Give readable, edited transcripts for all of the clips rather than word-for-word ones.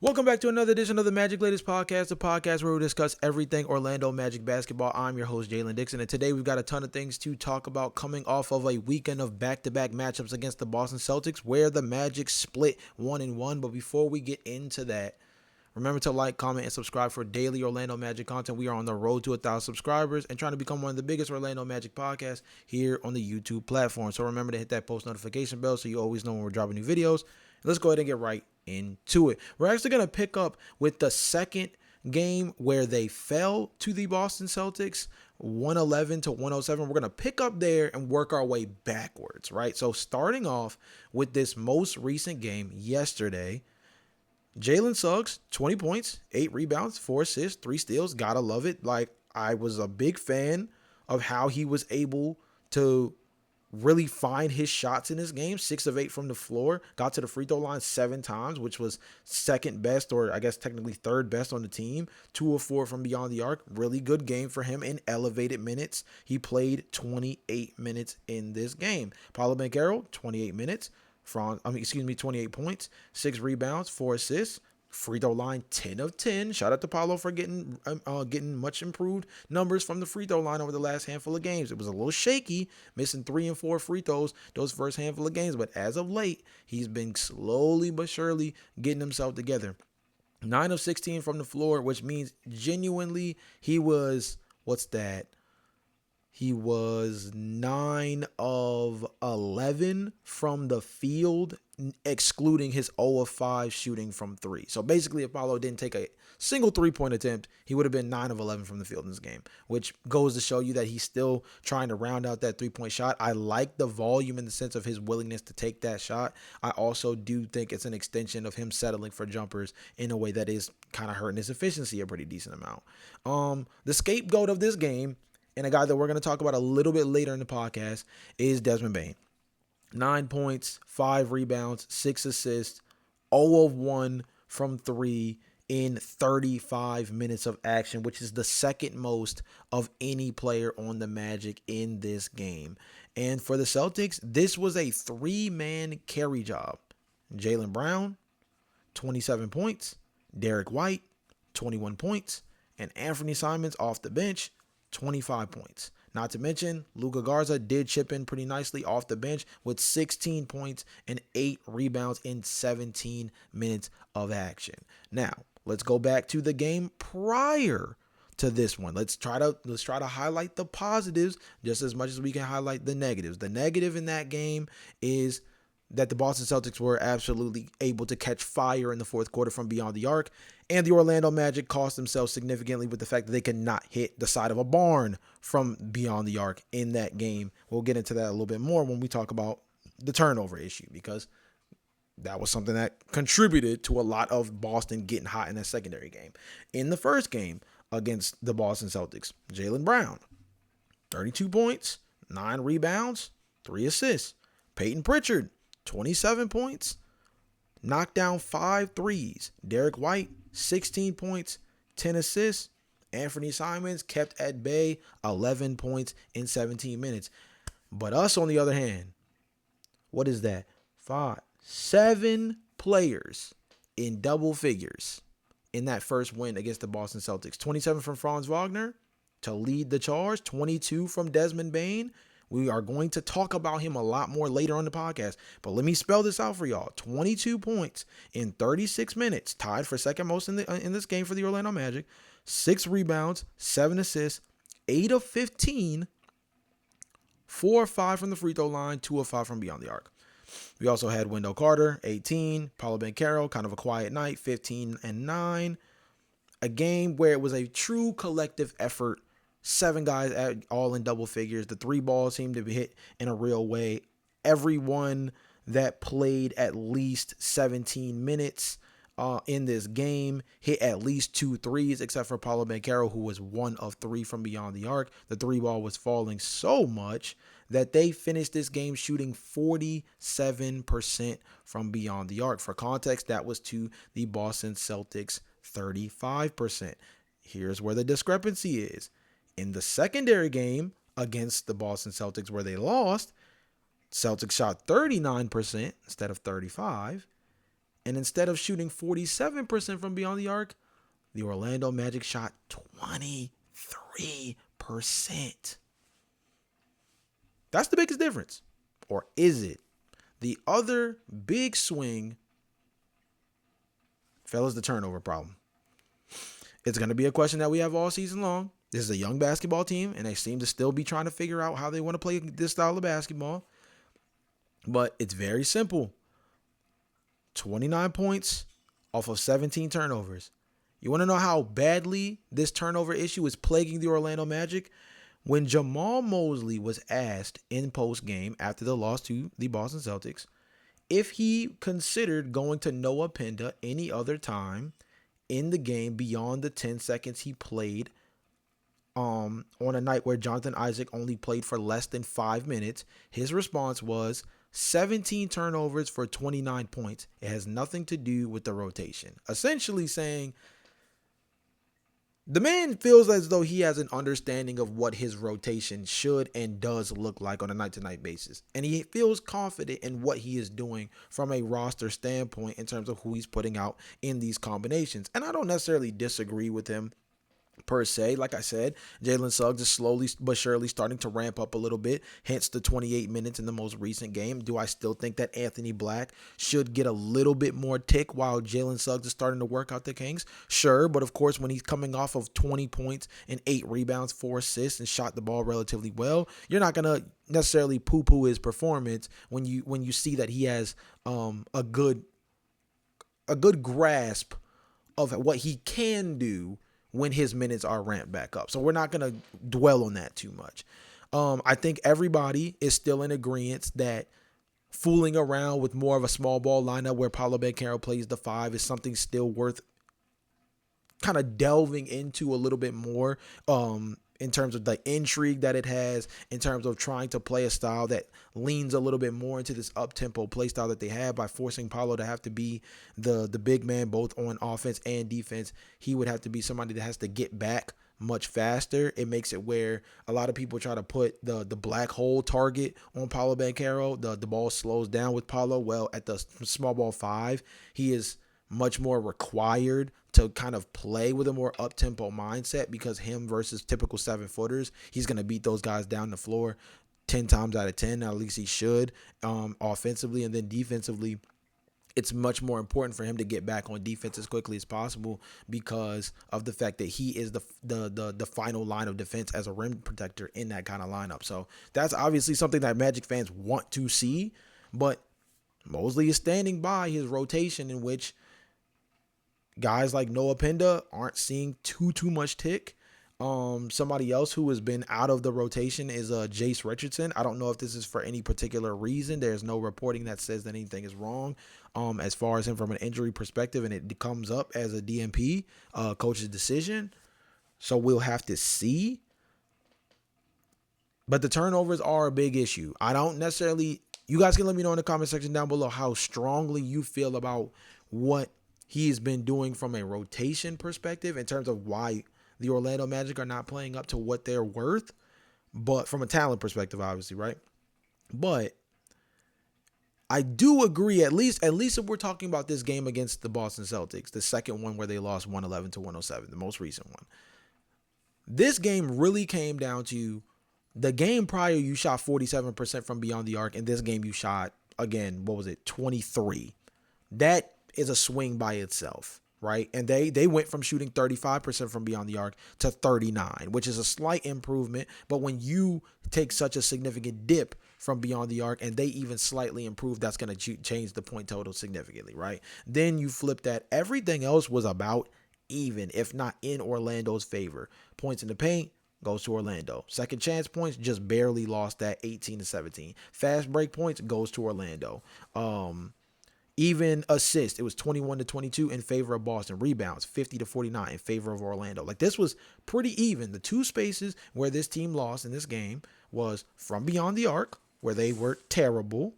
Welcome back to another edition of the Magic Latest Podcast, the podcast where we discuss everything Orlando Magic basketball. I'm your host, Jalon Dixon, and today we've got a ton of things to talk about coming off of a weekend of back-to-back matchups against the Boston Celtics, where the Magic split 1-1. But before we get into that, remember to like, comment, and subscribe for daily Orlando Magic content. We are on the road to 1,000 subscribers and trying to become one of the biggest Orlando Magic podcasts here on the YouTube platform. So remember to hit that post notification bell so you always know when we're dropping new videos. Let's go ahead and get right into it. We're actually going to pick up with the second game where they fell to the Boston Celtics, 111 to 107. We're going to pick up there and work our way backwards, right? So starting off with this most recent game yesterday, Jalen Suggs, 20 points, 8 rebounds, 4 assists, 3 steals. Gotta love it. Like, I was a big fan of how he was able to really find his shots in this game. 6 of 8 from the floor. Got to the free throw line 7 times, which was second best, or I guess technically third best on the team. 2 of 4 from beyond the arc. Really good game for him in elevated minutes. He played 28 minutes in this game. Paolo Banchero, 28 minutes. 28 points, 6 rebounds, 4 assists. Free throw line 10 of 10. Shout out to Paolo for getting much improved numbers from the free throw line over the last handful of games. It was a little shaky, missing 3 and 4 free throws those first handful of games, but as of late, he's been slowly but surely getting himself together. 9 of 16 from the floor, which means genuinely he was, He was 9 of 11 from the field, excluding his 0 of 5 shooting from 3. So basically, if Paolo didn't take a single 3-point attempt, he would have been 9 of 11 from the field in this game, which goes to show you that he's still trying to round out that 3-point shot. I like the volume in the sense of his willingness to take that shot. I also do think it's an extension of him settling for jumpers in a way that is kind of hurting his efficiency a pretty decent amount. The scapegoat of this game, and a guy that we're going to talk about a little bit later in the podcast, is Desmond Bane. 9 points, 5 rebounds, 6 assists, 0 of 1 from 3 in 35 minutes of action, which is the second most of any player on the Magic in this game. And for the Celtics, this was a 3-man carry job. Jaylen Brown, 27 points. Derek White, 21 points. And Anthony Simons off the bench, 25 points. Not to mention, Luka Garza did chip in pretty nicely off the bench with 16 points and 8 rebounds in 17 minutes of action. Now, let's go back to the game prior to this one. Let's try to highlight the positives just as much as we can highlight the negatives. The negative in that game is that the Boston Celtics were absolutely able to catch fire in the fourth quarter from beyond the arc, and the Orlando Magic cost themselves significantly with the fact that they could not hit the side of a barn from beyond the arc in that game. We'll get into that a little bit more when we talk about the turnover issue, because that was something that contributed to a lot of Boston getting hot in that secondary game. In the first game against the Boston Celtics, Jaylen Brown, 32 points, 9 rebounds, 3 assists. Peyton Pritchard, 27 points, knocked down 5 threes. Derek White, 16 points, 10 assists. Anthony Simons kept at bay 11 points in 17 minutes. But us, on the other hand, what is that? 7 players in double figures in that first win against the Boston Celtics. 27 from Franz Wagner to lead the charge, 22 from Desmond Bane. We are going to talk about him a lot more later on the podcast, but let me spell this out for y'all. 22 points in 36 minutes, tied for second most in this game for the Orlando Magic. 6 rebounds, 7 assists, 8 of 15, 4 of 5 from the free throw line, 2 of 5 from beyond the arc. We also had Wendell Carter, 18, Paolo Banchero, kind of a quiet night, 15 and 9. A game where it was a true collective effort. 7 guys all in double figures. The 3 balls seemed to be hit in a real way. Everyone that played at least 17 minutes in this game hit at least 2 threes, except for Paolo Banchero, who was 1 of 3 from beyond the arc. The 3 ball was falling so much that they finished this game shooting 47% from beyond the arc. For context, that was to the Boston Celtics 35%. Here's where the discrepancy is. In the secondary game against the Boston Celtics, where they lost, Celtics shot 39% instead of 35%. And instead of shooting 47% from beyond the arc, the Orlando Magic shot 23%. That's the biggest difference. Or is it? The other big swing, fellas, the turnover problem. It's going to be a question that we have all season long. This is a young basketball team, and they seem to still be trying to figure out how they want to play this style of basketball. But it's very simple. 29 points off of 17 turnovers. You want to know how badly this turnover issue is plaguing the Orlando Magic? When Jamal Mosley was asked in post-game after the loss to the Boston Celtics if he considered going to Noah Penda any other time in the game beyond the 10 seconds he played on a night where Jonathan Isaac only played for less than 5 minutes, his response was 17 turnovers for 29 points. It has nothing to do with the rotation. Essentially saying the man feels as though he has an understanding of what his rotation should and does look like on a night-to-night basis. And he feels confident in what he is doing from a roster standpoint in terms of who he's putting out in these combinations. And I don't necessarily disagree with him per se. Like I said, Jalen Suggs is slowly but surely starting to ramp up a little bit, hence the 28 minutes in the most recent game. Do I still think that Anthony Black should get a little bit more tick while Jalen Suggs is starting to work out the kinks? Sure, but of course, when he's coming off of 20 points and 8 rebounds, 4 assists, and shot the ball relatively well, you're not going to necessarily poo-poo his performance when you see that he has a good grasp of what he can do when his minutes are ramped back up. So we're not going to dwell on that too much. I think everybody is still in agreement that fooling around with more of a small ball lineup where Paolo Banchero plays the 5 is something still worth kind of delving into a little bit more in terms of the intrigue that it has, in terms of trying to play a style that leans a little bit more into this up-tempo play style that they have by forcing Paolo to have to be the big man both on offense and defense. He would have to be somebody that has to get back much faster. It makes it where a lot of people try to put the black hole target on Paolo Banchero. The ball slows down with Paolo. Well, at the small ball 5, he is much more required to kind of play with a more up-tempo mindset because him versus typical 7-footers, he's going to beat those guys down the floor 10 times out of 10. At least he should offensively. And then defensively, it's much more important for him to get back on defense as quickly as possible because of the fact that he is the final line of defense as a rim protector in that kind of lineup. So that's obviously something that Magic fans want to see, but Mosley is standing by his rotation in which guys like Noah Penda aren't seeing too much tick. Somebody else who has been out of the rotation is Jace Richardson. I don't know if this is for any particular reason. There's no reporting that says that anything is wrong as far as him from an injury perspective, and it comes up as a DNP coach's decision. So we'll have to see. But the turnovers are a big issue. I don't necessarily, you guys can let me know in the comment section down below how strongly you feel about what he's been doing from a rotation perspective in terms of why the Orlando Magic are not playing up to what they're worth, but from a talent perspective, obviously, right? But I do agree, at least if we're talking about this game against the Boston Celtics, the second one where they lost 111 to 107, the most recent one. This game really came down to the game prior, you shot 47% from beyond the arc, and this game you shot, again, 23. That is a swing by itself, right? And they went from shooting 35% from beyond the arc to 39, which is a slight improvement. But when you take such a significant dip from beyond the arc and they even slightly improve, that's going to change the point total significantly, right? Then you flip that. Everything else was about even, if not in Orlando's favor. Points in the paint goes to Orlando. Second chance points just barely lost that, 18 to 17. Fast break points goes to Orlando. Even assists, it was 21 to 22 in favor of Boston. Rebounds, 50 to 49 in favor of Orlando. Like, this was pretty even. The two spaces where this team lost in this game was from beyond the arc, where they were terrible,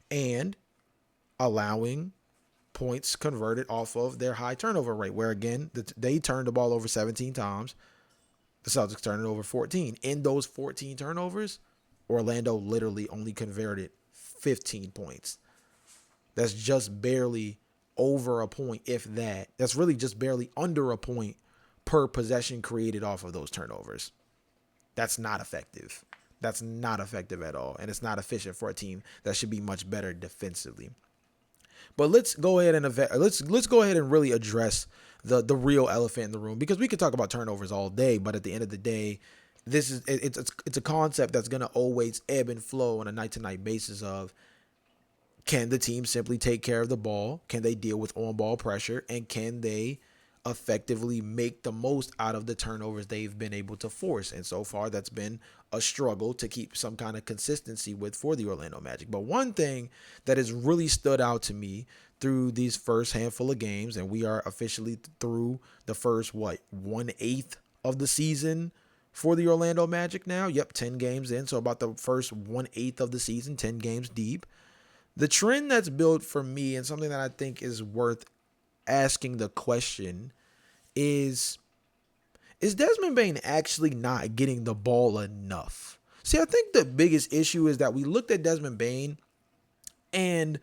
and allowing points converted off of their high turnover rate, where, again, they turned the ball over 17 times. The Celtics turned it over 14. In those 14 turnovers, Orlando literally only converted 15 points. That's just barely over a point, if that. That's really just barely under a point per possession created off of those turnovers. That's not effective. That's not effective at all, and it's not efficient for a team that should be much better defensively. But let's go ahead and let's go ahead and really address the real elephant in the room, because we could talk about turnovers all day, but at the end of the day, it's a concept that's going to always ebb and flow on a night-to-night basis of, can the team simply take care of the ball? Can they deal with on-ball pressure? And can they effectively make the most out of the turnovers they've been able to force? And so far, that's been a struggle to keep some kind of consistency with for the Orlando Magic. But one thing that has really stood out to me through these first handful of games, and we are officially through the first, 1/8 of the season for the Orlando Magic now. Yep, 10 games in. So about the first 1/8 of the season, 10 games deep. The trend that's built for me, and something that I think is worth asking the question, is Desmond Bane actually not getting the ball enough? See, I think the biggest issue is that we looked at Desmond Bane and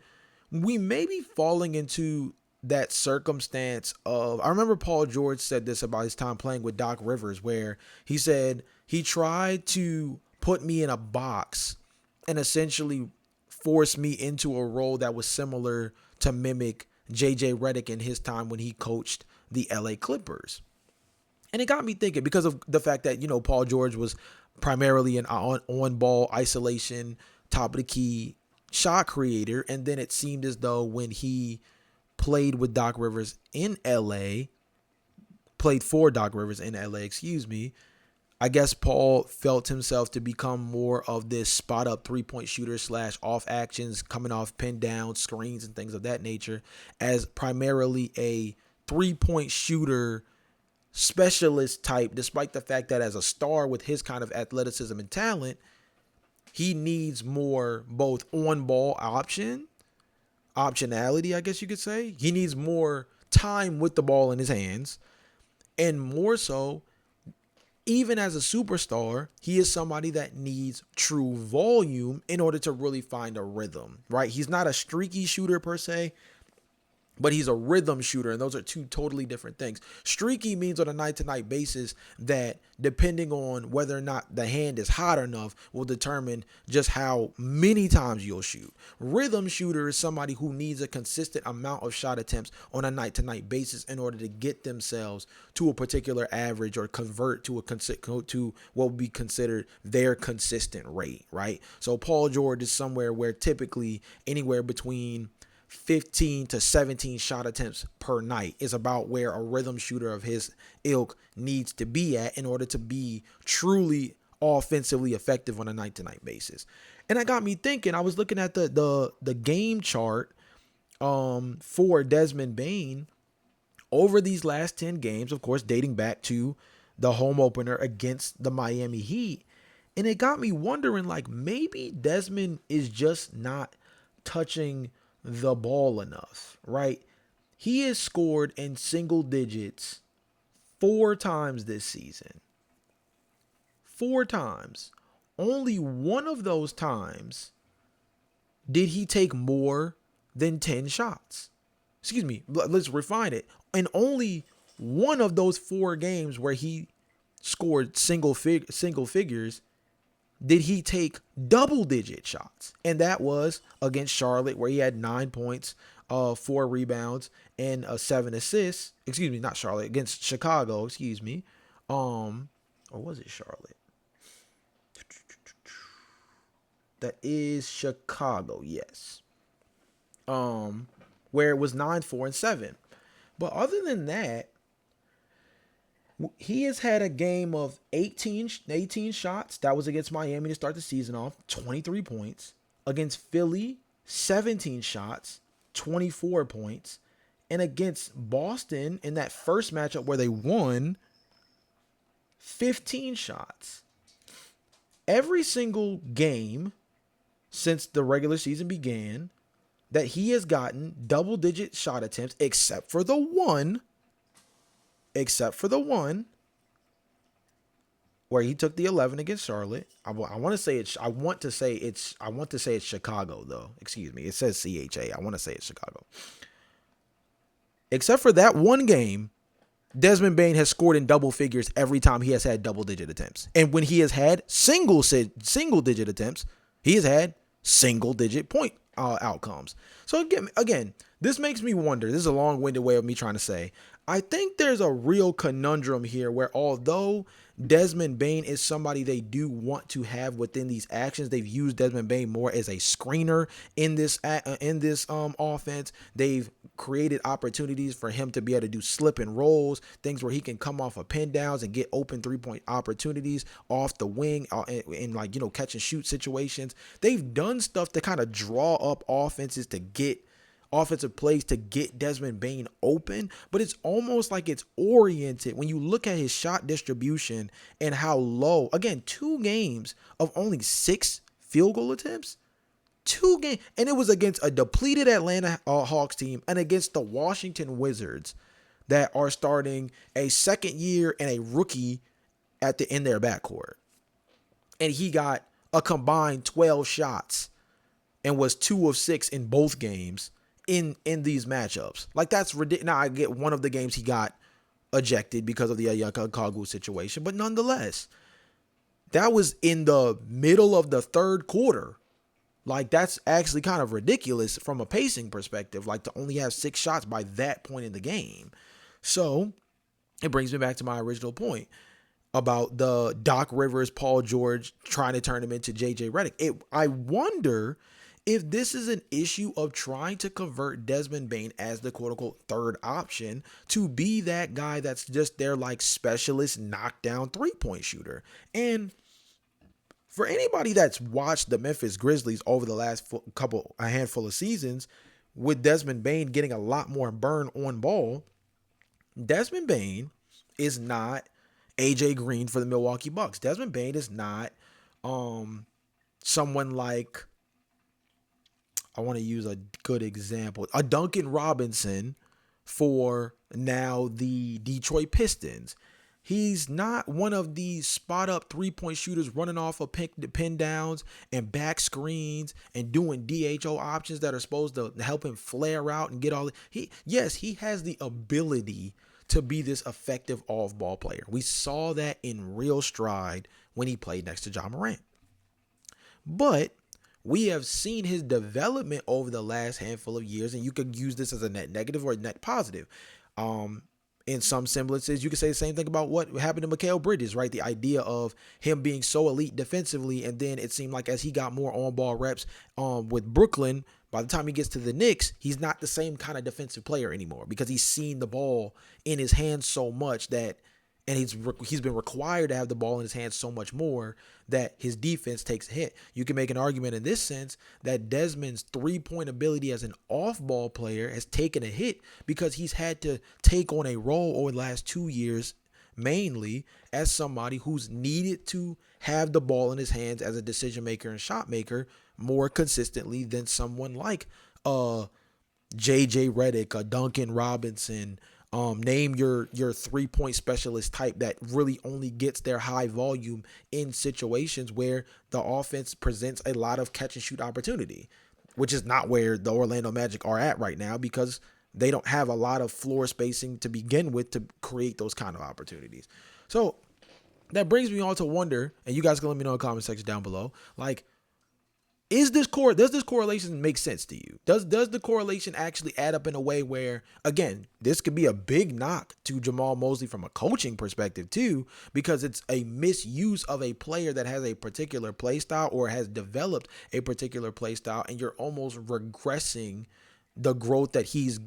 we may be falling into that circumstance of, I remember Paul George said this about his time playing with Doc Rivers, where he said he tried to put me in a box and essentially force me into a role that was similar to mimic JJ Redick in his time when he coached the LA Clippers. And it got me thinking, because of the fact that, Paul George was primarily an on-ball isolation, top of the key shot creator. And then it seemed as though when he played with Doc Rivers in LA, played for Doc Rivers in LA, I guess Paul felt himself to become more of this spot up 3-point shooter / off actions, coming off pin down screens and things of that nature, as primarily a 3-point shooter specialist type, despite the fact that as a star with his kind of athleticism and talent, he needs more both on ball optionality, I guess you could say. He needs more time with the ball in his hands, and more so, even as a superstar, he is somebody that needs true volume in order to really find a rhythm, right? He's not a streaky shooter per se, but he's a rhythm shooter, and those are two totally different things. Streaky means on a night-to-night basis that, depending on whether or not the hand is hot enough, will determine just how many times you'll shoot. Rhythm shooter is somebody who needs a consistent amount of shot attempts on a night-to-night basis in order to get themselves to a particular average or convert to what would be considered their consistent rate, right? So Paul George is somewhere where typically anywhere between 15 to 17 shot attempts per night is about where a rhythm shooter of his ilk needs to be at in order to be truly offensively effective on a night-to-night basis. And that got me thinking. I was looking at the game chart for Desmond Bane over these last 10 games, of course, dating back to the home opener against the Miami Heat. And it got me wondering, maybe Desmond is just not touching the ball enough, right? He has scored in single digits 4 times this season. 4 times. Only one of those times did he take more than 10 shots. Let's refine it. And only one of those 4 games where he scored single figures did he take double-digit shots. And that was against Charlotte, where he had 9 points, 4 rebounds, and 7 assists. Not Charlotte, against Chicago, or was it Charlotte? That is Chicago, yes. Where it was 9, 4, and 7. But other than that, he has had a game of 18 shots. That was against Miami to start the season off, 23 points. Against Philly, 17 shots, 24 points. And against Boston, in that first matchup where they won, 15 shots. Every single game since the regular season began that he has gotten double-digit shot attempts, except for the one where he took the 11 against Charlotte. I want to say it's Chicago though. It says CHA. I want to say it's Chicago. except for that one game, Desmond Bane has scored in double figures every time he has had double-digit attempts. And when he has had single-digit attempts, he has had single-digit point outcomes. So again, this makes me wonder. This is a long-winded way of me trying to say, I think there's a real conundrum here where although Desmond Bane is somebody they do want to have within these actions, they've used Desmond Bane more as a screener in this offense. They've created opportunities for him to be able to do slip and rolls, things where he can come off of pin downs and get open 3-point opportunities off the wing in like, catch and shoot situations. They've done stuff to kind of draw up offensive plays to get Desmond Bane open, but it's almost like it's oriented when you look at his shot distribution and how low. Again, 2 games of only 6 field goal attempts. 2 games, and it was against a depleted Atlanta Hawks team and against the Washington Wizards that are starting a second year and a rookie in their backcourt. And he got a combined 12 shots and was 2 of 6 in both games in these matchups. Like, that's ridiculous. Now, I get one of the games he got ejected because of the Ayaka situation, but nonetheless, that was in the middle of the third quarter. Like, that's actually kind of ridiculous from a pacing perspective, like to only have 6 shots by that point in the game. So it brings me back to my original point about the Doc Rivers, Paul George trying to turn him into JJ Redick. I wonder if this is an issue of trying to convert Desmond Bane as the quote-unquote third option to be that guy that's just their like specialist knockdown 3-point shooter. And for anybody that's watched the Memphis Grizzlies over the last a handful of seasons, with Desmond Bane getting a lot more burn on ball, Desmond Bane is not AJ Green for the Milwaukee Bucks. Desmond Bane is not someone like, I want to use a good example, a Duncan Robinson for now the Detroit Pistons. He's not one of these spot up 3-point shooters running off of pin downs and back screens and doing DHO options that are supposed to help him flare out and get all. He has the ability to be this effective off-ball player. We saw that in real stride when he played next to Ja Morant. But we have seen his development over the last handful of years, and you could use this as a net negative or a net positive. In some semblances, you could say the same thing about what happened to Mikal Bridges, right? The idea of him being so elite defensively, and then it seemed like as he got more on-ball reps with Brooklyn, by the time he gets to the Knicks, he's not the same kind of defensive player anymore because he's seen the ball in his hands so much that, and he's been required to have the ball in his hands so much more that his defense takes a hit. You can make an argument in this sense that Desmond's 3-point ability as an off-ball player has taken a hit because he's had to take on a role over the last 2 years, mainly as somebody who's needed to have the ball in his hands as a decision maker and shot maker more consistently than someone like JJ Redick, a Duncan Robinson. Name your 3-point specialist type that really only gets their high volume in situations where the offense presents a lot of catch and shoot opportunity, which is not where the Orlando Magic are at right now because they don't have a lot of floor spacing to begin with to create those kind of opportunities. So that brings me on to wonder, and you guys can let me know in the comment section down below, like, does this correlation make sense to you? Does the correlation actually add up in a way where, again, this could be a big knock to Jamal Mosley from a coaching perspective too, because it's a misuse of a player that has a particular play style or has developed a particular play style, and you're almost regressing the growth that he's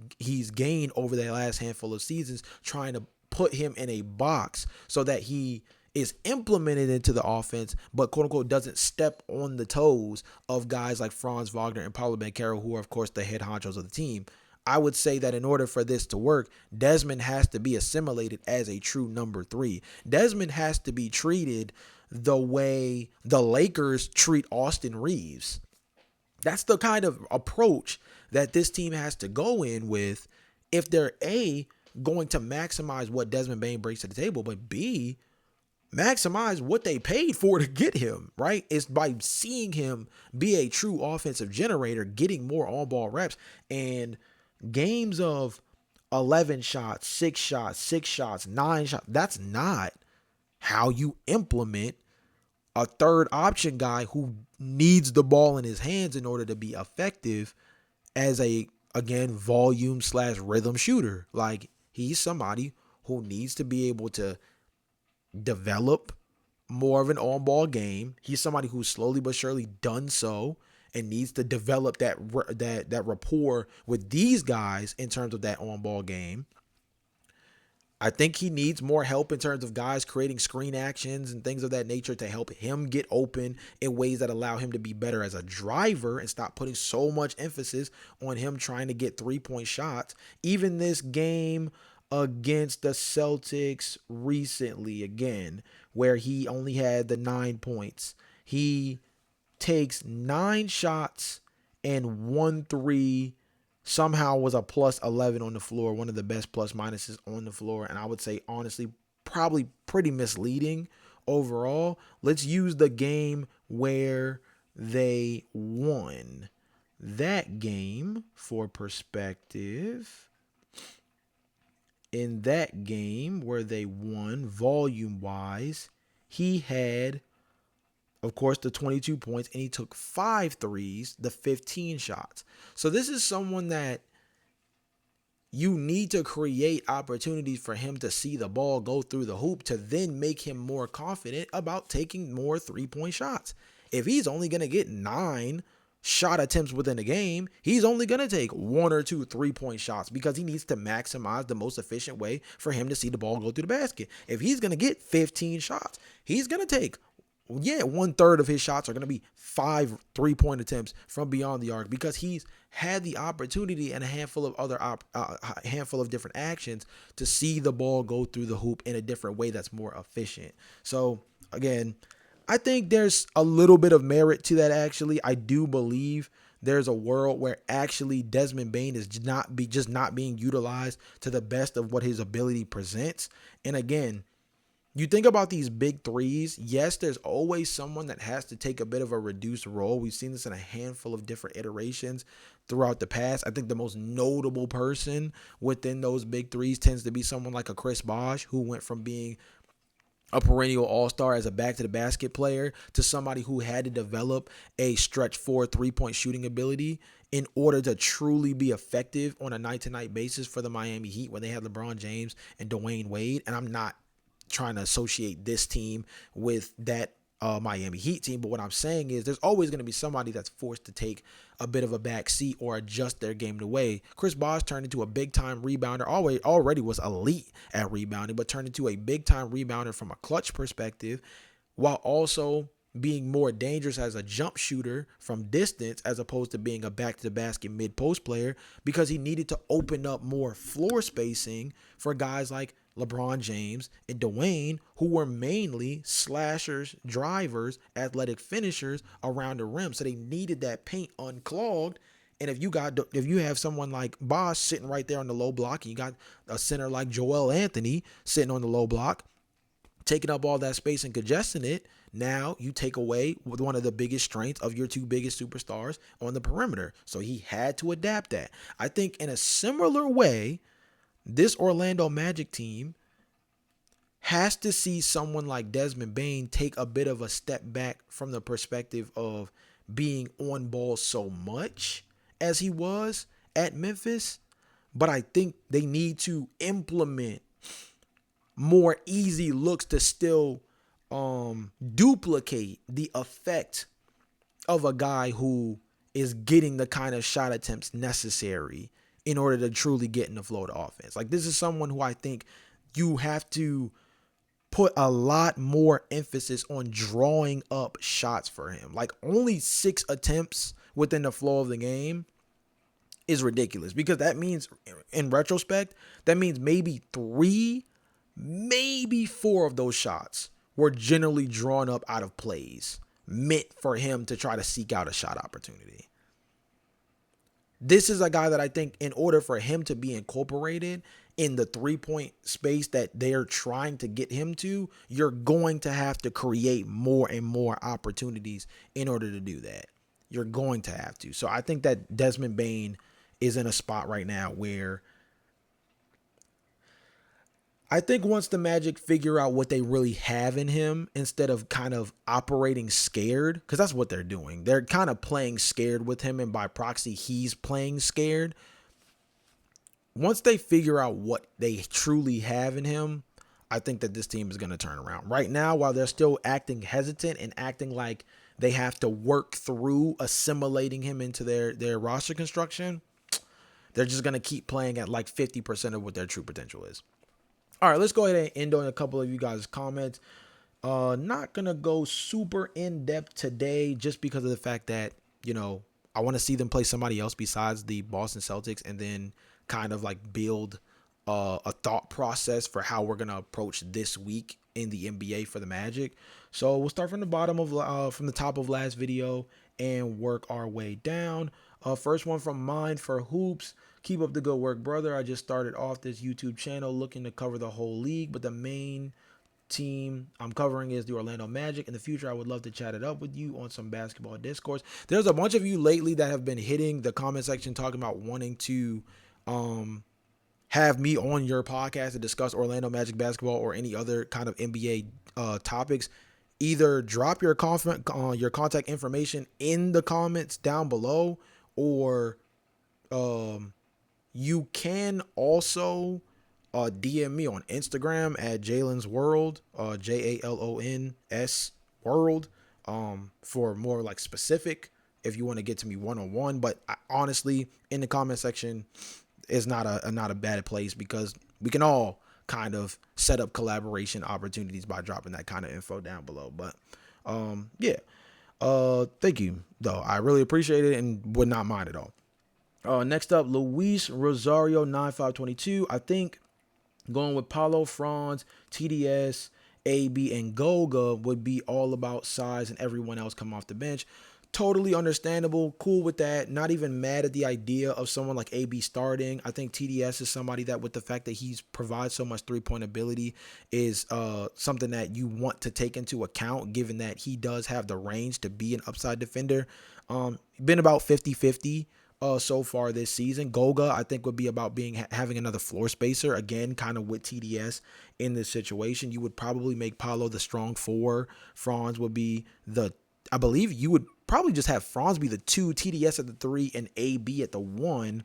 gained over the last handful of seasons, trying to put him in a box so that he is implemented into the offense, but quote unquote doesn't step on the toes of guys like Franz Wagner and Paulo Banchero, who are of course the head honchos of the team. I would say that in order for this to work, Desmond has to be assimilated as a true number 3. Desmond has to be treated the way the Lakers treat Austin Reeves. That's the kind of approach that this team has to go in with if they're going to maximize what Desmond Bane brings to the table, but B, maximize what they paid for to get him, right? It's by seeing him be a true offensive generator, getting more on-ball reps, and games of 11 shots, 6 shots, 9 shots. That's not how you implement a third option guy who needs the ball in his hands in order to be effective as a, again, volume slash rhythm shooter. Like, he's somebody who needs to be able to develop more of an on-ball game. He's somebody who's slowly but surely done so and needs to develop that rapport with these guys in terms of that on-ball game. I think he needs more help in terms of guys creating screen actions and things of that nature to help him get open in ways that allow him to be better as a driver and stop putting so much emphasis on him trying to get 3-point shots. Even this game against the Celtics recently, again, where he only had the 9 points, he takes 9 shots and 1 3, somehow was a plus 11 on the floor, one of the best plus minuses on the floor. And I would say, honestly, probably pretty misleading overall. Let's use the game where they won. That game, for perspective, in that game where they won volume-wise, he had, of course, the 22 points, and he took 5 threes, the 15 shots. So this is someone that you need to create opportunities for him to see the ball go through the hoop to then make him more confident about taking more 3-point shots. If he's only going to get 9 shot attempts within a game, he's only going to take 1 or 2 3-point shots because he needs to maximize the most efficient way for him to see the ball go through the basket. If he's going to get 15 shots, he's going to take 1/3 of his shots are going to be 5 3-point attempts from beyond the arc because he's had the opportunity and a handful of different actions to see the ball go through the hoop in a different way that's more efficient. So again, I think there's a little bit of merit to that. Actually, I do believe there's a world where actually Desmond Bane is just not being utilized to the best of what his ability presents. And again, you think about these big threes, yes, there's always someone that has to take a bit of a reduced role. We've seen this in a handful of different iterations throughout the past. I think the most notable person within those big threes tends to be someone like a Chris Bosh, who went from being a perennial all-star as a back-to-the-basket player to somebody who had to develop a stretch 4 3-point shooting ability in order to truly be effective on a night-to-night basis for the Miami Heat when they had LeBron James and Dwayne Wade. And I'm not trying to associate this team with that Miami Heat team, but what I'm saying is there's always going to be somebody that's forced to take a bit of a back seat or adjust their game the way. Chris Bosh turned into a big-time rebounder, already was elite at rebounding, but turned into a big-time rebounder from a clutch perspective, while also being more dangerous as a jump shooter from distance as opposed to being a back-to-the-basket mid-post player because he needed to open up more floor spacing for guys like LeBron James and Dwayne, who were mainly slashers, drivers, athletic finishers around the rim. So they needed that paint unclogged. And if you have someone like Bosh sitting right there on the low block, and you got a center like Joel Anthony sitting on the low block, taking up all that space and congesting it, now you take away with one of the biggest strengths of your 2 biggest superstars on the perimeter. So he had to adapt that. I think in a similar way, this Orlando Magic team has to see someone like Desmond Bane take a bit of a step back from the perspective of being on ball so much as he was at Memphis. But I think they need to implement more easy looks to still duplicate the effect of a guy who is getting the kind of shot attempts necessary in order to truly get in the flow of the offense. Like, this is someone who I think you have to put a lot more emphasis on drawing up shots for him. Like, only 6 attempts within the flow of the game is ridiculous because that means, in retrospect, that means maybe 3, maybe 4 of those shots were generally drawn up out of plays meant for him to try to seek out a shot opportunity. This is a guy that I think in order for him to be incorporated in the 3-point space that they're trying to get him to, you're going to have to create more and more opportunities in order to do that. You're going to have to. So I think that Desmond Bane is in a spot right now where I think once the Magic figure out what they really have in him, instead of kind of operating scared, because that's what they're doing. They're kind of playing scared with him, and by proxy, he's playing scared. Once they figure out what they truly have in him, I think that this team is going to turn around. Right now, while they're still acting hesitant and acting like they have to work through assimilating him into their roster construction, they're just going to keep playing at like 50% of what their true potential is. All right, let's go ahead and end on a couple of you guys' comments. Not going to go super in depth today just because of the fact that, I want to see them play somebody else besides the Boston Celtics and then kind of like build a thought process for how we're going to approach this week in the NBA for the Magic. So we'll start from the top of last video and work our way down. First one from Mind for Hoops. Keep up the good work, brother. I just started off this YouTube channel looking to cover the whole league, but the main team I'm covering is the Orlando Magic. In the future, I would love to chat it up with you on some basketball discourse. There's a bunch of you lately that have been hitting the comment section talking about wanting to have me on your podcast to discuss Orlando Magic basketball or any other kind of NBA topics. Either drop your contact information in the comments down below, or you can also DM me on Instagram at Jalon's World, JALONS World, for more like specific if you want to get to me one-on-one. But honestly, in the comment section is not a bad place because we can all kind of set up collaboration opportunities by dropping that kind of info down below. But thank you though. I really appreciate it and would not mind at all. Next up, Luis Rosario 9522. I think going with Paulo, Franz, TDS, AB, and Goga would be all about size and everyone else come off the bench. Totally understandable. Cool with that. Not even mad at the idea of someone like AB starting. I think TDS is somebody that, with the fact that he's provides so much three-point ability, is something that you want to take into account, given that he does have the range to be an upside defender. Been about 50-50 so far this season. Goga, I think, would be about having another floor spacer, again, kind of with TDS in this situation. You would probably make Paulo the strong 4. Franz would be I believe you would probably just have Franz be the 2, TDS at the 3, and AB at the 1.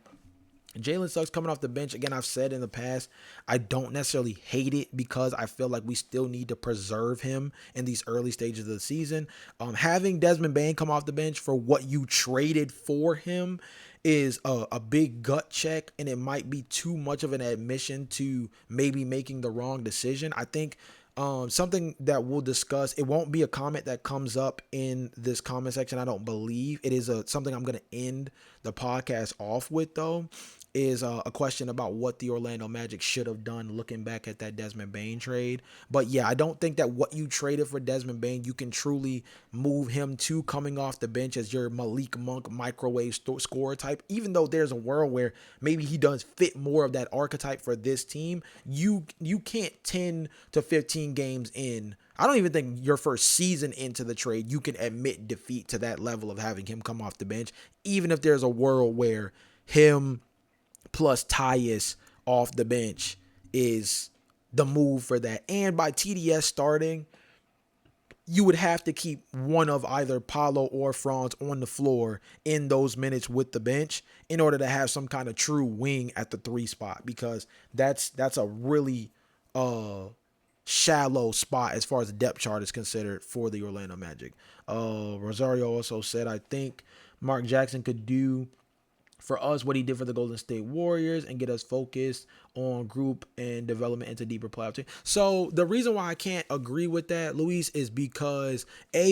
Jalen Suggs coming off the bench. Again, I've said in the past, I don't necessarily hate it because I feel like we still need to preserve him in these early stages of the season. Having Desmond Bane come off the bench for what you traded for him is a big gut check, and it might be too much of an admission to maybe making the wrong decision. I think something that we'll discuss, it won't be a comment that comes up in this comment section, I don't believe. It is something I'm going to end the podcast off with, though, is a question about what the Orlando Magic should have done looking back at that Desmond Bane trade. But yeah, I don't think that what you traded for Desmond Bane, you can truly move him to coming off the bench as your Malik Monk microwave scorer type. Even though there's a world where maybe he does fit more of that archetype for this team, you can't 10 to 15 games in, I don't even think your first season into the trade, you can admit defeat to that level of having him come off the bench, even if there's a world where him plus Tyus off the bench is the move for that. And by TDS starting, you would have to keep one of either Paulo or Franz on the floor in those minutes with the bench in order to have some kind of true wing at the 3 spot, because that's a really shallow spot as far as the depth chart is considered for the Orlando Magic. Rosario also said, I think Mark Jackson could do for us what he did for the Golden State Warriors and get us focused on group and development into deeper playoff teams. So the reason why I can't agree with that, Luis, is because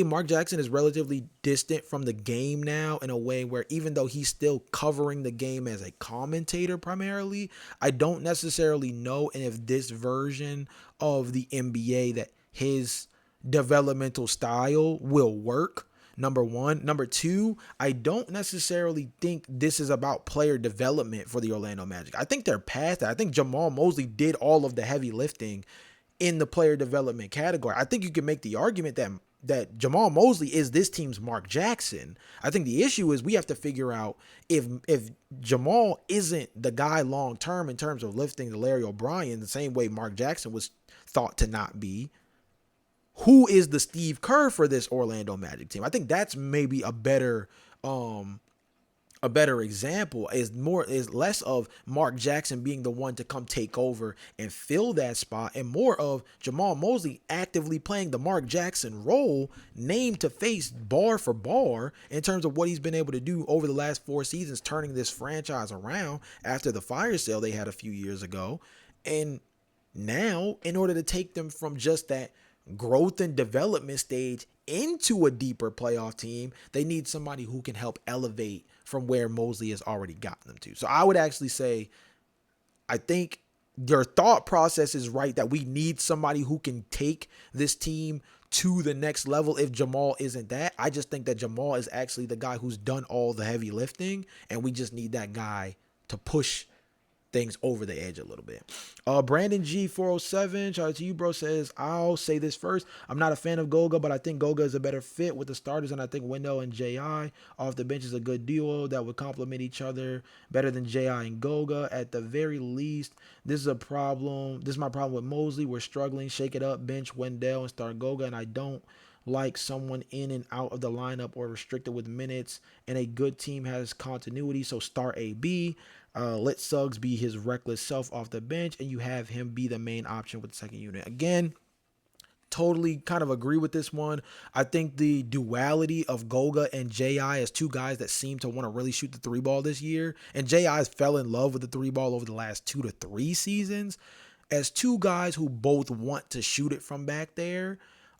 Mark Jackson is relatively distant from the game now in a way where, even though he's still covering the game as a commentator primarily, I don't necessarily know if this version of the NBA that his developmental style will work. Number one. Number two, I don't necessarily think this is about player development for the Orlando Magic. I think they're past that. I think Jamal Mosley did all of the heavy lifting in the player development category. I think you can make the argument that that Jamal Mosley is this team's Mark Jackson. I think the issue is we have to figure out if Jamal isn't the guy long term in terms of lifting the Larry O'Brien the same way Mark Jackson was thought to not be. Who is the Steve Kerr for this Orlando Magic team? I think that's maybe a better example is less of Mark Jackson being the one to come take over and fill that spot, and more of Jamal Mosley actively playing the Mark Jackson role, named to face bar for bar in terms of what he's been able to do over the last 4 seasons, turning this franchise around after the fire sale they had a few years ago. And now, in order to take them from just that growth and development stage into a deeper playoff team, they need somebody who can help elevate from where Mosley has already gotten them to. So I would actually say, I think your thought process is right that we need somebody who can take this team to the next level if Jamal isn't that. I just think that Jamal is actually the guy who's done all the heavy lifting, and we just need that guy to push things over the edge a little bit. Brandon G407, shout out to you, bro, says, I'll say this first. I'm not a fan of Goga, but I think Goga is a better fit with the starters, and I think Wendell and J.I. off the bench is a good duo that would complement each other better than J.I. and Goga. At the very least, this is a problem. This is my problem with Mosley. We're struggling. Shake it up, bench Wendell and start Goga, and I don't like someone in and out of the lineup or restricted with minutes, and a good team has continuity, so start AB. Let Suggs be his reckless self off the bench, and you have him be the main option with the second unit. Again, totally kind of agree with this one. I think the duality of Goga and J.I. as two guys that seem to want to really shoot the three ball this year, and J.I. fell in love with the three ball over the last 2 to 3 seasons, as two guys who both want to shoot it from back there.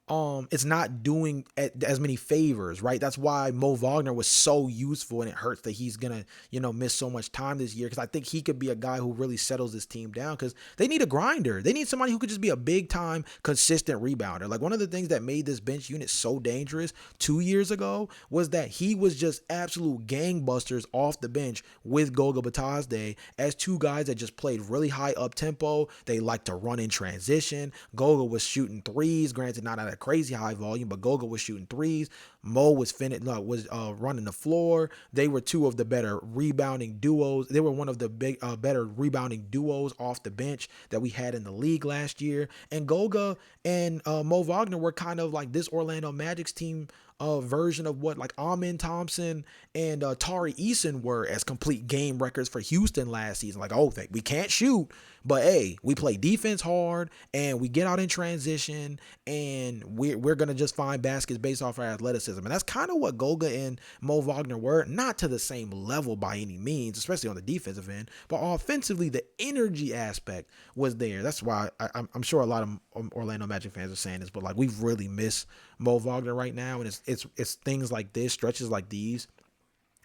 It's not doing as many favors, right? That's why Mo Wagner was so useful, and it hurts that he's gonna, miss so much time this year, because I think he could be a guy who really settles this team down, because they need a grinder. They need somebody who could just be a big time, consistent rebounder. Like, one of the things that made this bench unit so dangerous 2 years ago was that he was just absolute gangbusters off the bench with Goga Batazde as two guys that just played really high up tempo. They like to run in transition. Goga was shooting threes, granted not at a crazy high volume, but Goga was shooting threes. Mo was running the floor. They were two of the better rebounding duos. They were one of the better rebounding duos off the bench that we had in the league last year. And Goga and Mo Wagner were kind of like this Orlando Magic's team version of what like Amin Thompson and Tari Eason were as complete game records for Houston last season. Like, oh, we can't shoot, but hey, we play defense hard and we get out in transition, and we're gonna just find baskets based off our athleticism. And that's kind of what Goga and Mo Wagner were, not to the same level by any means, especially on the defensive end, but offensively the energy aspect was there. That's why I'm sure a lot of Orlando Magic fans are saying this, but like, we've really missed Mo Wagner right now, and it's things like this, stretches like these,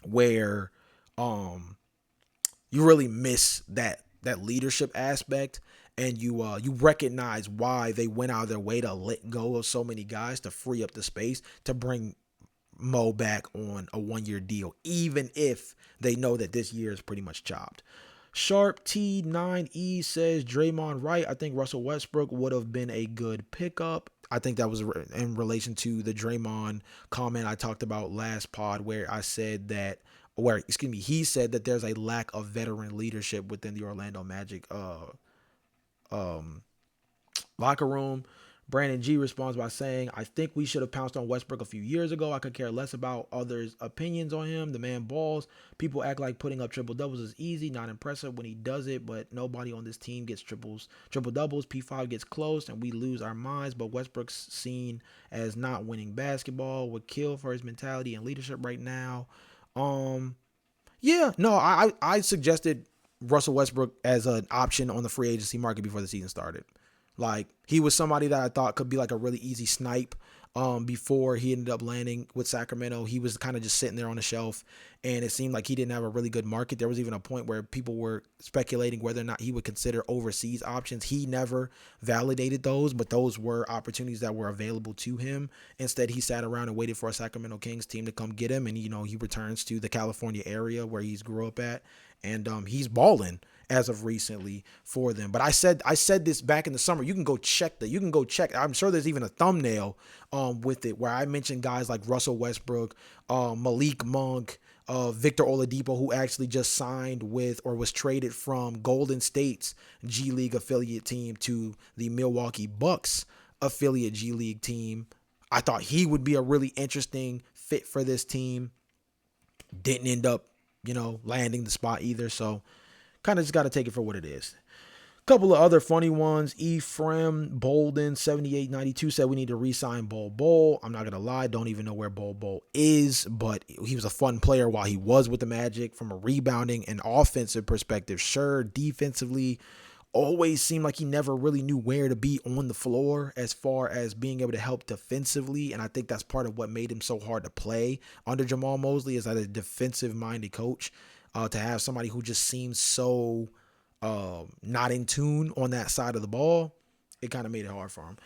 where you really miss that leadership aspect, and you recognize why they went out of their way to let go of so many guys to free up the space to bring Mo back on a 1-year deal, even if they know that this year is pretty much chopped. Sharp T9E says Draymond Wright. I think Russell Westbrook would have been a good pickup. I think that was in relation to the Draymond comment I talked about last pod, where I said that, he said that there's a lack of veteran leadership within the Orlando Magic locker room. Brandon G responds by saying, I think we should have pounced on Westbrook a few years ago. I could care less about others' opinions on him. The man balls. People act like putting up triple doubles is easy, not impressive when he does it, but nobody on this team gets triple doubles. P5 gets close and we lose our minds, but Westbrook's seen as not winning basketball, would kill for his mentality and leadership right now. I suggested Russell Westbrook as an option on the free agency market before the season started. Like, he was somebody that I thought could be like a really easy snipe. Before he ended up landing with Sacramento, he was kind of just sitting there on the shelf, and it seemed like he didn't have a really good market. There was even a point where people were speculating whether or not he would consider overseas options. He never validated those, but those were opportunities that were available to him. Instead, he sat around and waited for a Sacramento Kings team to come get him, and he returns to the California area where he's grew up at, and he's balling. as of recently for them. But I said this back in the summer. You can go check. I'm sure there's even a thumbnail with it where I mentioned guys like Russell Westbrook, Malik Monk, Victor Oladipo, who actually just signed with or was traded from Golden State's G League affiliate team to the Milwaukee Bucks affiliate G League team. I thought he would be a really interesting fit for this team. Didn't end up, landing the spot either. So kind of just got to take it for what it is. Couple of other funny ones. Ephraim Bolden 7892 said we need to re-sign Bol Bol. I'm not gonna lie, don't even know where Bol Bol is, but he was a fun player while he was with the Magic. From a rebounding and offensive perspective, sure. Defensively, always seemed like he never really knew where to be on the floor as far as being able to help defensively, and I think that's part of what made him so hard to play under Jamal Mosley, is that a defensive-minded coach. To have somebody who just seems so not in tune on that side of the ball, it kind of made it hard for him.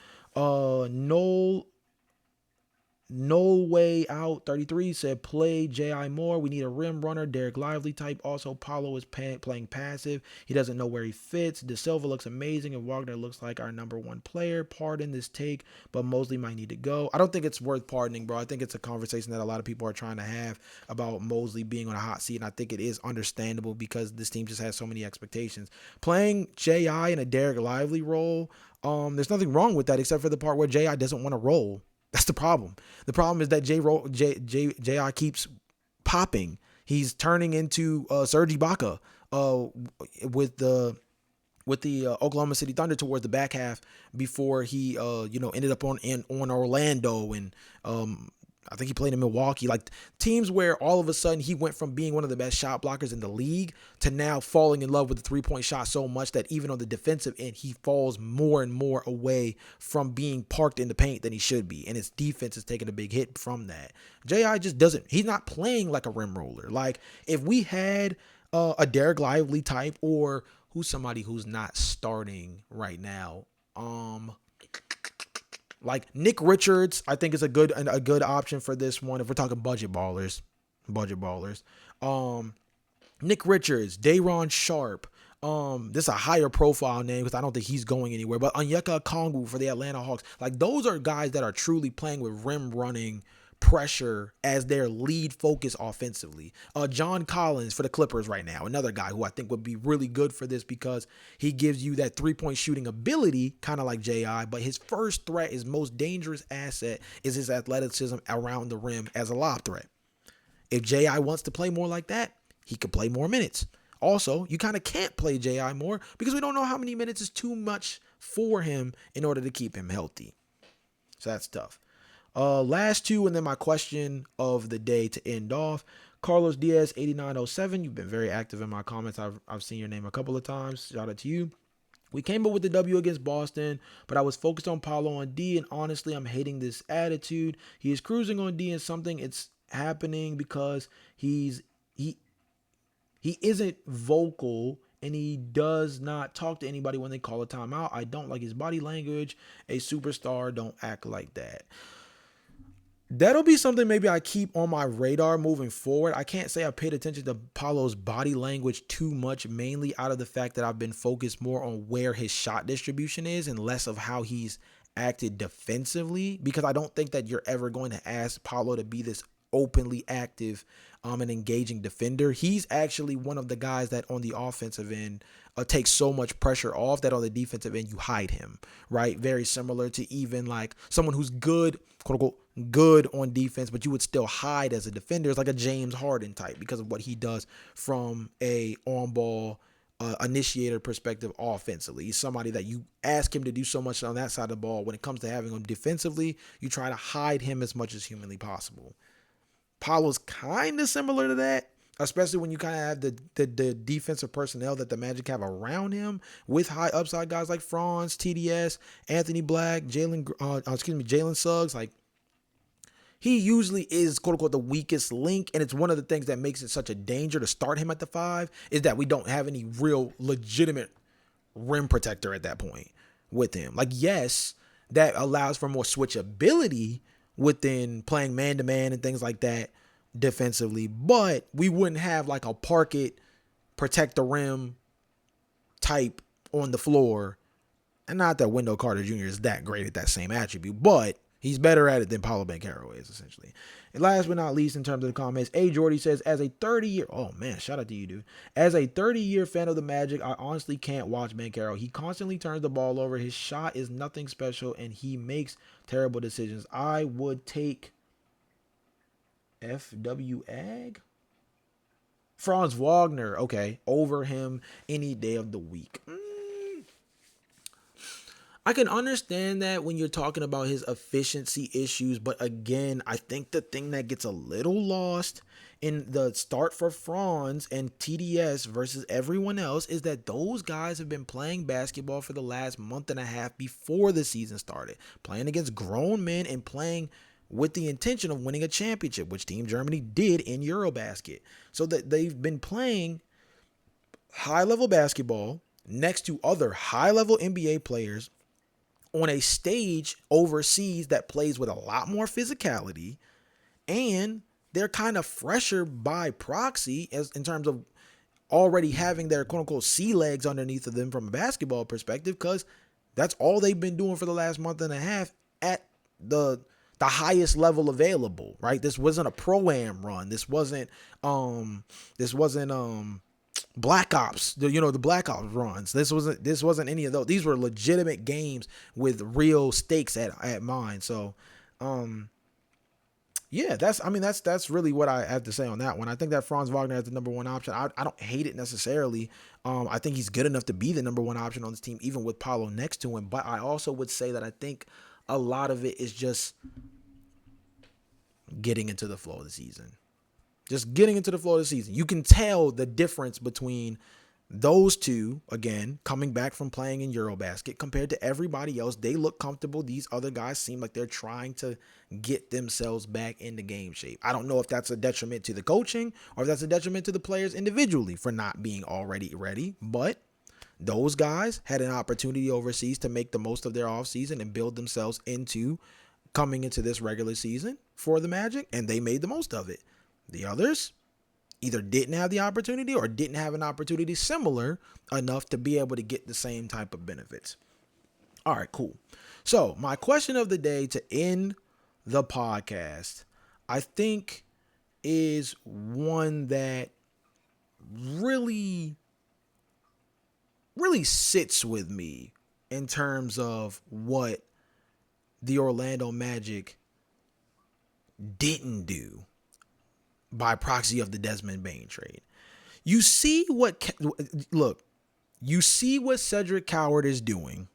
No Way Out 33 said play J.I. Moore. We need a rim runner, Derek Lively type. Also, Paulo is playing passive. He doesn't know where he fits. De Silva looks amazing, and Wagner looks like our number one player. Pardon this take, but Mosley might need to go. I don't think it's worth pardoning, bro. I think it's a conversation that a lot of people are trying to have about Mosley being on a hot seat, and I think it is understandable because this team just has so many expectations. Playing J.I. in a Derek Lively role, there's nothing wrong with that except for the part where J.I. doesn't want to roll. That's the problem. The problem is that J.I. keeps popping. He's turning into Serge Ibaka with the Oklahoma City Thunder towards the back half before he ended up on Orlando, and I think he played in Milwaukee. Like teams where all of a sudden he went from being one of the best shot blockers in the league to now falling in love with the three-point shot so much that even on the defensive end, he falls more and more away from being parked in the paint than he should be. And his defense is taking a big hit from that. J.I. just he's not playing like a rim roller. Like if we had a Derek Lively type, or who's somebody who's not starting right now, like Nick Richards, I think is a good option for this one. If we're talking budget ballers. Nick Richards, Day'Ron Sharpe. This is a higher profile name because I don't think he's going anywhere. But Onyeka Okongwu for the Atlanta Hawks. Like those are guys that are truly playing with rim running pressure as their lead focus offensively. John Collins for the Clippers right now, another guy who I think would be really good for this because he gives you that three-point shooting ability, kind of like J.I., but his first threat, his most dangerous asset, is his athleticism around the rim as a lob threat. If J.I. wants to play more like that, he could play more minutes. Also, you kind of can't play J.I. more because we don't know how many minutes is too much for him in order to keep him healthy. So that's tough. Last two, and then my question of the day to end off. Carlos Diaz 8907. You've been very active in my comments. I've seen your name a couple of times. Shout out to you. We came up with the W against Boston, but I was focused on Paolo on D, and honestly, I'm hating this attitude. He is cruising on D, and something it's happening because he isn't vocal, and he does not talk to anybody when they call a timeout. I don't like his body language. A superstar don't act like that. That'll be something maybe I keep on my radar moving forward. I can't say I paid attention to Paulo's body language too much, mainly out of the fact that I've been focused more on where his shot distribution is and less of how he's acted defensively, because I don't think that you're ever going to ask Paulo to be this openly active and engaging defender. He's actually one of the guys that on the offensive end takes so much pressure off that on the defensive end you hide him, right? Very similar to even like someone who's good, quote unquote, good on defense, but you would still hide as a defender. It's like a James Harden type because of what he does from a on-ball initiator perspective offensively. He's somebody that you ask him to do so much on that side of the ball. When it comes to having him defensively, you try to hide him as much as humanly possible. Paulo's kind of similar to that, especially when you kind of have the defensive personnel that the Magic have around him with high upside guys like Franz, TDS, Anthony Black, Jalen Suggs. Like, he usually is, quote unquote, the weakest link. And it's one of the things that makes it such a danger to start him at the 5 is that we don't have any real legitimate rim protector at that point with him. Like, yes, that allows for more switchability within playing man-to-man and things like that defensively, but we wouldn't have like a park it, protect the rim type on the floor. And not that Wendell Carter Jr. is that great at that same attribute, but he's better at it than Paolo Banchero is, essentially. And last but not least, in terms of the comments, A. Jordy says, as a 30-year, oh man, shout out to you, dude. As a 30-year fan of the Magic, I honestly can't watch Banchero. He constantly turns the ball over. His shot is nothing special, and he makes terrible decisions. I would take F.W. Ag? Franz Wagner, okay, over him any day of the week. I can understand that when you're talking about his efficiency issues, but again, I think the thing that gets a little lost in the start for Franz and TDS versus everyone else is that those guys have been playing basketball for the last month and a half before the season started, playing against grown men and playing with the intention of winning a championship, which Team Germany did in Eurobasket. So that they've been playing high-level basketball next to other high-level NBA players on a stage overseas that plays with a lot more physicality, and they're kind of fresher by proxy as in terms of already having their quote-unquote sea legs underneath of them from a basketball perspective, because that's all they've been doing for the last month and a half at the highest level available, right? This wasn't a pro-am run. This wasn't Black Ops, the Black Ops runs. This wasn't any of those. These were legitimate games with real stakes at mine. So, yeah, that's really what I have to say on that one. I think that Franz Wagner is the number one option. I don't hate it necessarily. I think he's good enough to be the number one option on this team, even with Paolo next to him. But I also would say that I think a lot of it is just getting into the flow of the season. Just getting into the flow of the season. You can tell the difference between those two, again, coming back from playing in Eurobasket compared to everybody else. They look comfortable. These other guys seem like they're trying to get themselves back into game shape. I don't know if that's a detriment to the coaching or if that's a detriment to the players individually for not being already ready. But those guys had an opportunity overseas to make the most of their offseason and build themselves into coming into this regular season for the Magic, and they made the most of it. The others either didn't have the opportunity or didn't have an opportunity similar enough to be able to get the same type of benefits. All right, cool. So my question of the day to end the podcast, I think, is one that really sits with me in terms of what the Orlando Magic didn't do by proxy of the Desmond Bane trade. You see what Cedric Coward is doing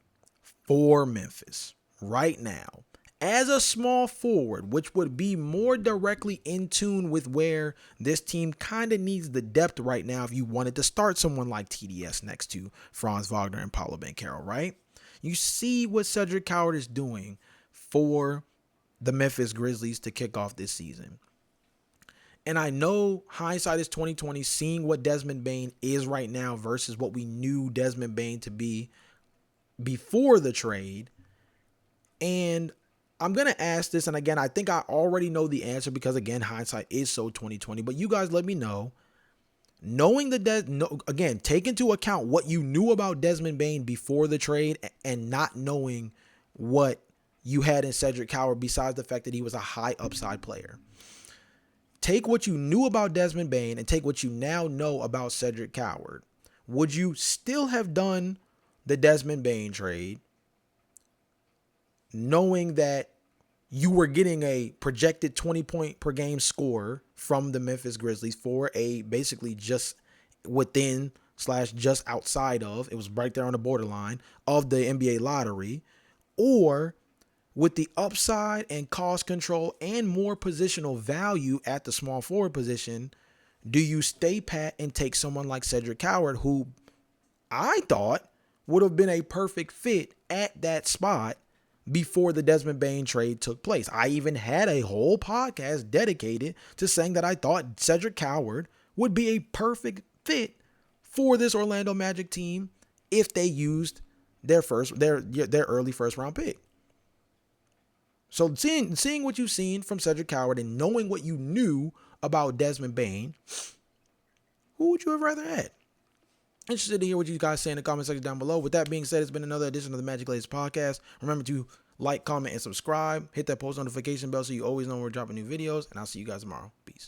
for Memphis right now as a small forward, which would be more directly in tune with where this team kind of needs the depth right now if you wanted to start someone like TDS next to Franz Wagner and Paolo Banchero, right? You see what Cedric Coward is doing for the Memphis Grizzlies to kick off this season. And I know hindsight is 2020, seeing what Desmond Bane is right now versus what we knew Desmond Bane to be before the trade. And I'm going to ask this, and again, I think I already know the answer because, again, hindsight is so 2020. But you guys let me know. Knowing again, take into account what you knew about Desmond Bane before the trade and not knowing what you had in Cedric Coward besides the fact that he was a high upside player. Take what you knew about Desmond Bane and take what you now know about Cedric Coward. Would you still have done the Desmond Bane trade knowing that you were getting a projected 20-point per game scorer from the Memphis Grizzlies for a basically just within / just outside of, it was right there on the borderline of the NBA lottery, or with the upside and cost control and more positional value at the small forward position, do you stay pat and take someone like Cedric Coward, who I thought would have been a perfect fit at that spot before the Desmond Bane trade took place? I even had a whole podcast dedicated to saying that I thought Cedric Coward would be a perfect fit for this Orlando Magic team if they used their early first round pick. So seeing what you've seen from Cedric Coward and knowing what you knew about Desmond Bane, who would you have rather had? Interested to hear what you guys say in the comment section down below. With that being said, it's been another edition of the Magic Layers podcast. Remember to like, comment, and subscribe. Hit that post notification bell so you always know when we're dropping new videos. And I'll see you guys tomorrow. Peace.